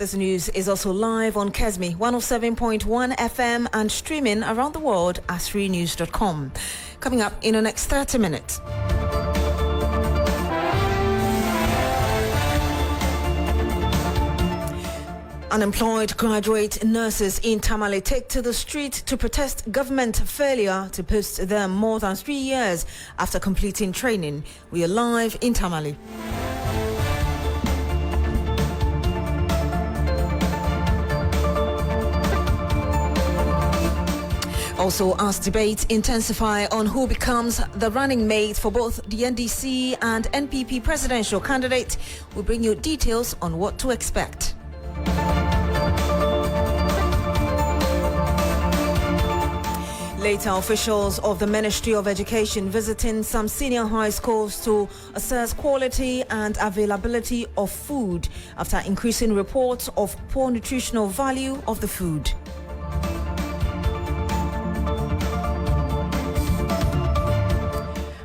This news is also live on Kesmi 107.1 FM and streaming around the world at freenews.com. Coming up in the next 30 minutes. Unemployed graduate nurses in Tamale take to the street to protest government failure to post them more than 3 years after completing training. We are live in Tamale. Also, as debates intensify on who becomes the running mate for both the NDC and NPP presidential candidate, we'll bring you details on what to expect. Later, officials of the Ministry of Education visiting some senior high schools to assess quality and availability of food after increasing reports of poor nutritional value of the food.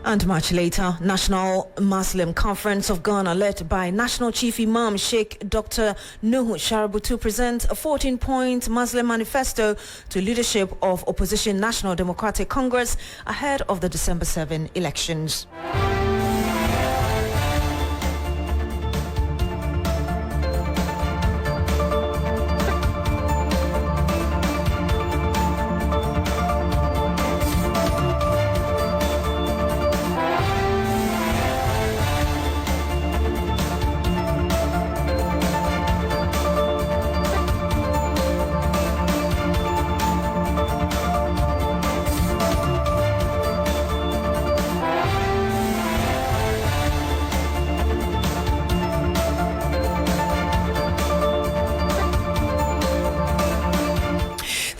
And much later, National Muslim Conference of Ghana, led by National Chief Imam Sheikh Dr. Nuhu Sharabutu, presents a 14-point Muslim manifesto to leadership of opposition National Democratic Congress ahead of the December 7 elections.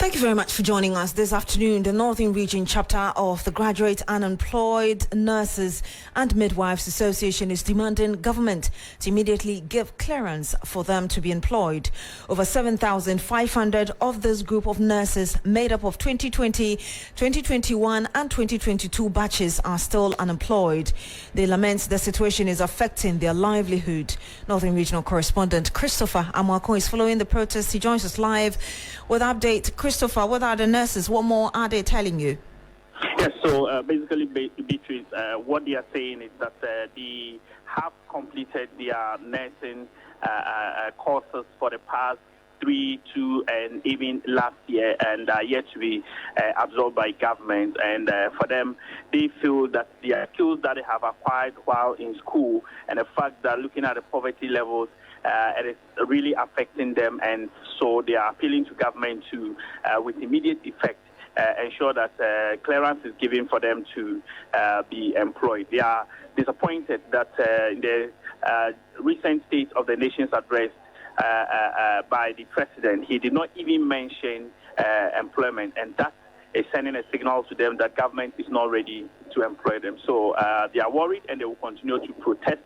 Thank you very much for joining us this afternoon. The Northern Region chapter of the Graduate Unemployed Nurses and Midwives Association is demanding government to immediately give clearance for them to be employed. Over 7,500 of this group of nurses, made up of 2020, 2021 and 2022 batches, are still unemployed. They lament the situation is affecting their livelihood. Northern Regional correspondent Christopher Amwako is following the protest. He joins us live with update. Christopher, what are the nurses? What more are they telling you? Yes, so basically, Beatrice, what they are saying is that they have completed their nursing courses for the past 3, 2, and even last year, and are yet to be absorbed by government. And for them, they feel that the skills that they have acquired while in school, and the fact that looking at the poverty levels, it is really affecting them, and so they are appealing to government to, with immediate effect, ensure that clearance is given for them to be employed. They are disappointed that in the recent State of the Nation's address by the president, he did not even mention employment, and that is sending a signal to them that government is not ready to employ them. So they are worried, and they will continue to protest.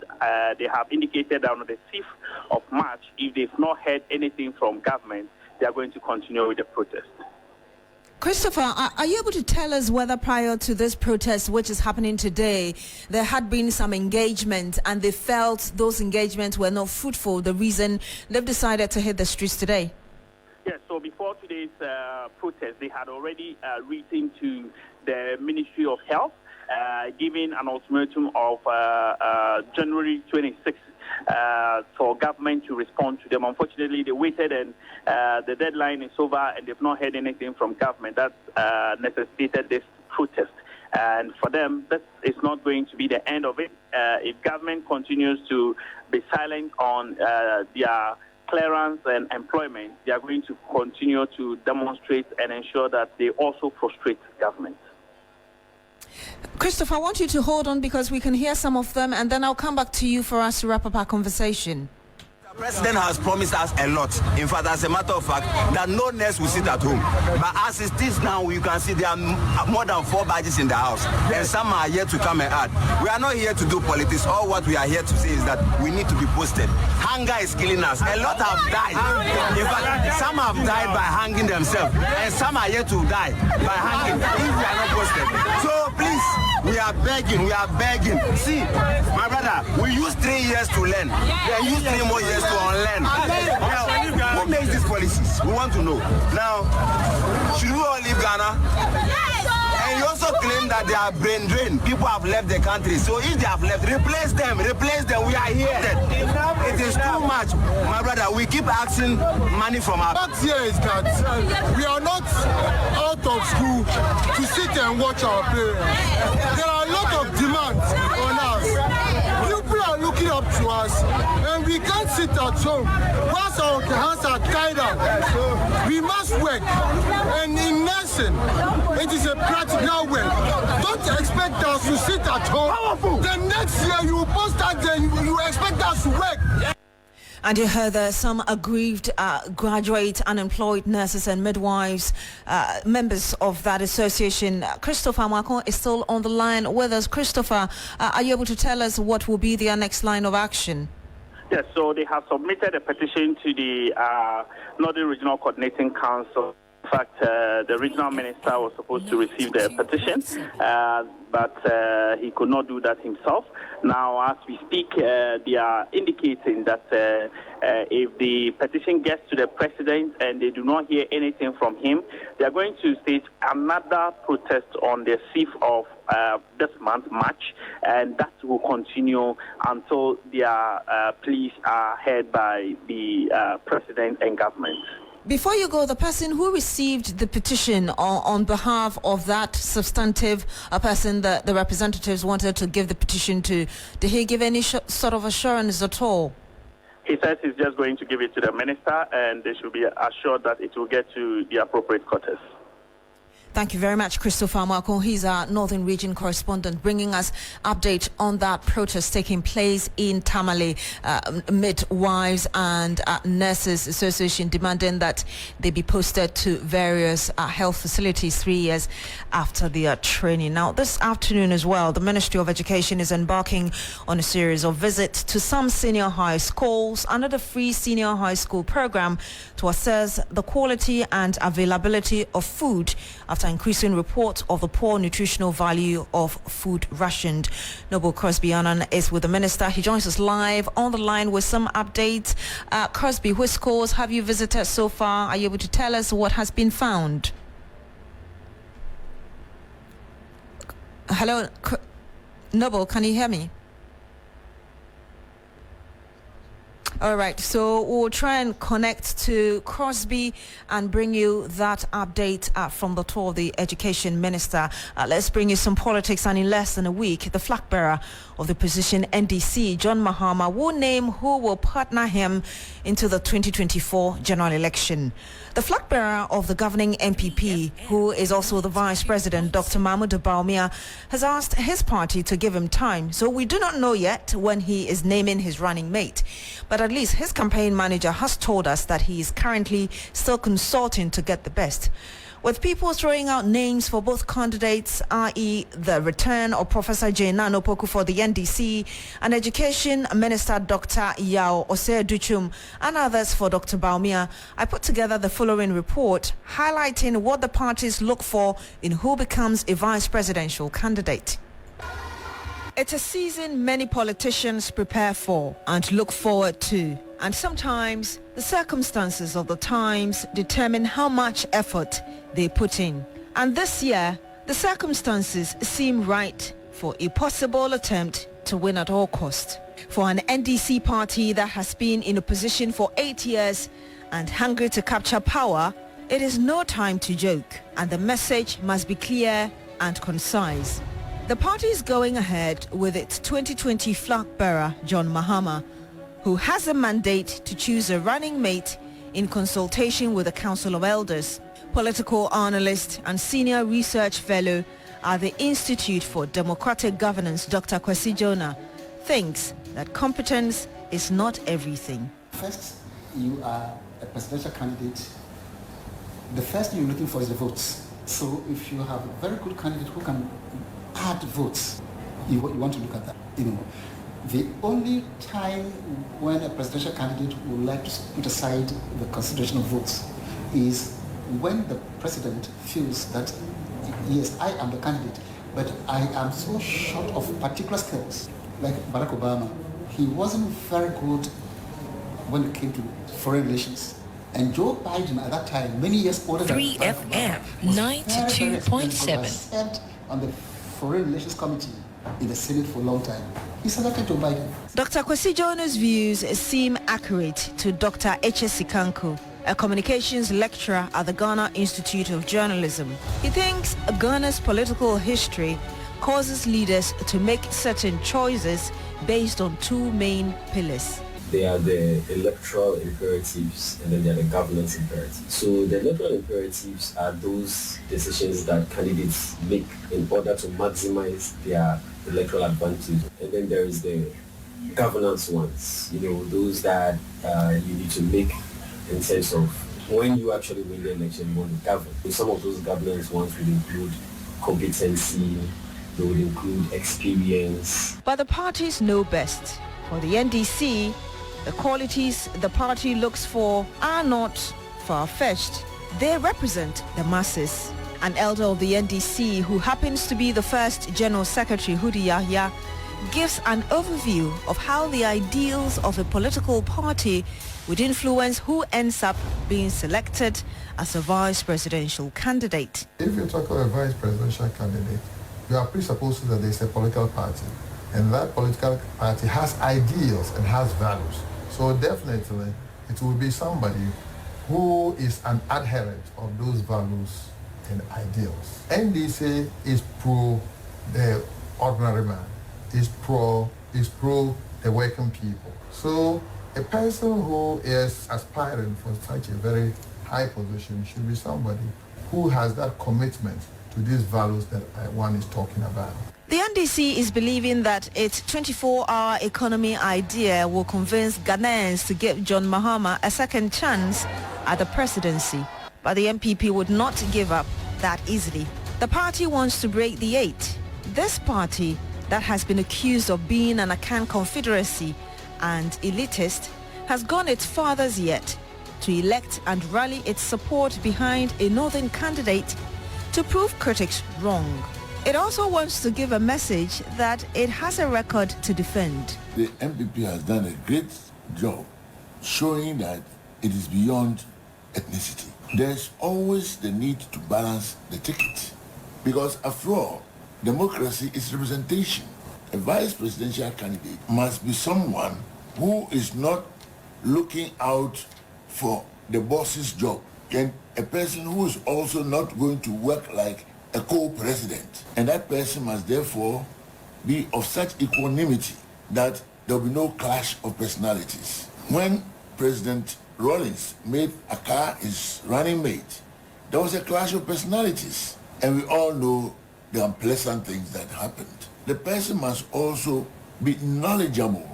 They have indicated that on the 5th of March, if they've not heard anything from government, they are going to continue with the protest. Christopher, are you able to tell us whether prior to this protest, which is happening today, there had been some engagement and they felt those engagements were not fruitful, the reason they've decided to hit the streets today? Yes, so before today's protest, they had already written to the Ministry of Health, giving an ultimatum of January 26th for government to respond to them. Unfortunately, they waited, and the deadline is over, and they've not heard anything from government. That necessitated this protest. And for them, this is not going to be the end of it. If government continues to be silent on their clearance and employment, they are going to continue to demonstrate and ensure that they also frustrate government. Christopher, I want you to hold on because we can hear some of them, and then I'll come back to you for us to wrap up our conversation. The president has promised us a lot. In fact, as a matter of fact, that no nurse will sit at home. But as it is now, you can see there are more than 4 badges in the house, and some are yet to come and add. We are not here to do politics. All what we are here to say is that we need to be posted. Hunger is killing us. A lot have died. In fact, some have died by hanging themselves, and some are yet to die by hanging if we are not posted. So please, we are begging. See, my brother, we used 3 years to learn. They use 3 more years to unlearn. We want to know. Now, should we all leave Ghana? And you also claim that they are brain drain. People have left the country. So if they have left, replace them. We are here. It is too much. My brother, we keep asking money from our... Fact here is that we are not out of school to sit and watch our parents. There are a lot of demands on us. People are looking up to us, and we can't sit at home whilst our hands are tied up. We must work, and in nursing, it is a practical work. Don't expect us to sit at home. The next year you post us, then you expect us to work. And you heard some aggrieved graduate unemployed nurses and midwives, members of that association. Christopher Mwako is still on the line with us. Christopher, are you able to tell us what will be their next line of action? Yes, so they have submitted a petition to the Northern Regional Coordinating Council. In fact, the regional minister was supposed to receive the petition, but he could not do that himself. Now, as we speak, they are indicating that if the petition gets to the president and they do not hear anything from him, they are going to stage another protest on the 5th of this month, March, and that will continue until their pleas are heard by the president and government. Before you go, the person who received the petition on behalf of that substantive person that the representatives wanted to give the petition to, did he give any sort of assurance at all? He says he's just going to give it to the minister, and they should be assured that it will get to the appropriate quarters. Thank you very much, Christopher Mwako. He's our Northern Region correspondent, bringing us update on that protest taking place in Tamale. Midwives and Nurses Association demanding that they be posted to various health facilities 3 years after their training. Now, this afternoon as well, the Ministry of Education is embarking on a series of visits to some senior high schools under the free senior high school program to assess the quality and availability of food after increasing reports of the poor nutritional value of food rationed. Noble Crosby Annan is with the minister. He joins us live on the line with some updates. Crosby, which schools have you visited so far? Are you able to tell us what has been found? Hello, Noble, can you hear me? All right, so we'll try and connect to Crosby and bring you that update from the tour of the Education Minister. Let's bring you some politics, and in less than a week, the flag bearer of the opposition NDC, John Mahama, will name who will partner him into the 2024 general election. The flag bearer of the governing MPP, who is also the Vice President, Dr. Mahmoud Baumia, has asked his party to give him time. So we do not know yet when he is naming his running mate. But at least his campaign manager has told us that he is currently still consulting to get the best. With people throwing out names for both candidates, i.e. the return of Professor Jane Opoku for the NDC, and Education Minister Dr. Yao Osei-Duchum, and others for Dr. Baumia, I put together the following report highlighting what the parties look for in who becomes a vice presidential candidate. It's a season many politicians prepare for and look forward to. And sometimes the circumstances of the times determine how much effort they put in. And this year, the circumstances seem right for a possible attempt to win at all costs. For an NDC party that has been in opposition for 8 years and hungry to capture power, it is no time to joke, and the message must be clear and concise. The party is going ahead with its 2020 flag bearer, John Mahama, who has a mandate to choose a running mate in consultation with the Council of Elders. Political analyst and senior research fellow at the Institute for Democratic Governance, Dr. Kwesi Jonah, thinks that competence is not everything. First, you are a presidential candidate. The first thing you're looking for is the votes. So if you have a very good candidate who can add votes, you want to look at that. The only time when a presidential candidate would like to put aside the consideration of votes is when the president feels that, yes, I am the candidate, but I am so short of particular skills. Like Barack Obama, he wasn't very good when it came to foreign relations. And Joe Biden at that time, many years older than 3FM 92.7. Served on the Foreign Relations Committee in the Senate for a long time. He selected Joe Biden. Dr. Kwesi Jono's views seem accurate to Dr. H.S. Sikanko, a communications lecturer at the Ghana Institute of Journalism. He thinks Ghana's political history causes leaders to make certain choices based on two main pillars. They are the electoral imperatives and then they are the governance imperatives. So the electoral imperatives are those decisions that candidates make in order to maximize their electoral advantage. And then there is the governance ones, those that you need to make in terms of when you actually win the election, you want to govern. So some of those governance ones would include competency, they would include experience. But the parties know best. For the NDC, the qualities the party looks for are not far-fetched. They represent the masses. An elder of the NDC, who happens to be the first General Secretary, Hudi Yahya, gives an overview of how the ideals of a political party would influence who ends up being selected as a vice presidential candidate. If you talk about a vice presidential candidate, you are presupposing that there is a political party, and that political party has ideals and has values. So definitely it will be somebody who is an adherent of those values and ideals. NDC is pro the ordinary man, is pro the working people. So a person who is aspiring for such a very high position should be somebody who has that commitment to these values that one is talking about. The NDC is believing that its 24-hour economy idea will convince Ghanaians to give John Mahama a second chance at the presidency. But the MPP would not give up that easily. The party wants to break the eight. This party that has been accused of being an Akan confederacy and elitist has gone its farthest yet to elect and rally its support behind a northern candidate to prove critics wrong. It also wants to give a message that it has a record to defend. The MPP has done a great job showing that it is beyond ethnicity. There's always the need to balance the ticket because after all, democracy is representation. A vice presidential candidate must be someone who is not looking out for the boss's job and a person who is also not going to work like a co-president. And that person must therefore be of such equanimity that there will be no clash of personalities. When President Rawlings made Aka his running mate, there was a clash of personalities. And we all know the unpleasant things that happened. The person must also be knowledgeable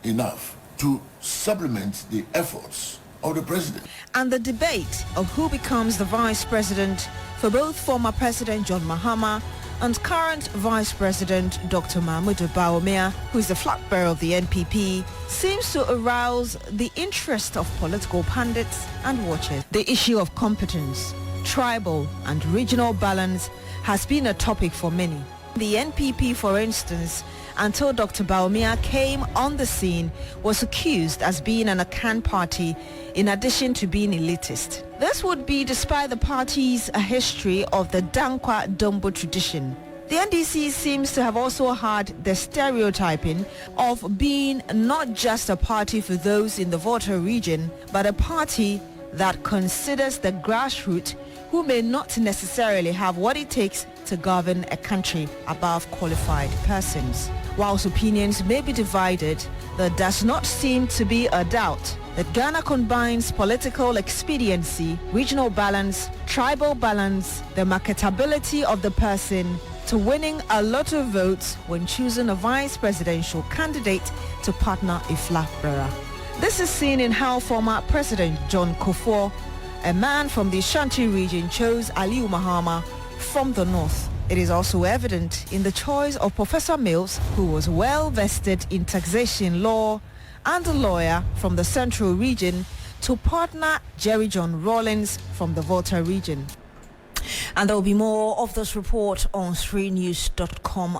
enough to supplement the efforts of the president. And the debate of who becomes the vice president for both former President John Mahama and current Vice President Dr. Mahmoud Bawumia, who is the flag bearer of the NPP, seems to arouse the interest of political pundits and watchers. The issue of competence, tribal and regional balance has been a topic for many. The NPP, for instance, until Dr. Bawumia came on the scene, was accused as being an Akan party in addition to being elitist. This would be despite the party's history of the Dankwa Dombo tradition. The NDC seems to have also had the stereotyping of being not just a party for those in the Volta region, but a party that considers the grassroots who may not necessarily have what it takes to govern a country above qualified persons. Whilst opinions may be divided, there does not seem to be a doubt that Ghana combines political expediency, regional balance, tribal balance, the marketability of the person to winning a lot of votes when choosing a vice presidential candidate to partner a flag bearer. This is seen in how former President John Kufuor, a man from the Ashanti region, chose Aliu Mahama from the north. It is also evident in the choice of Professor Mills, who was well vested in taxation law, and a lawyer from the central region to partner Jerry John Rawlings from the Volta region. And there will be more of this report on 3news.com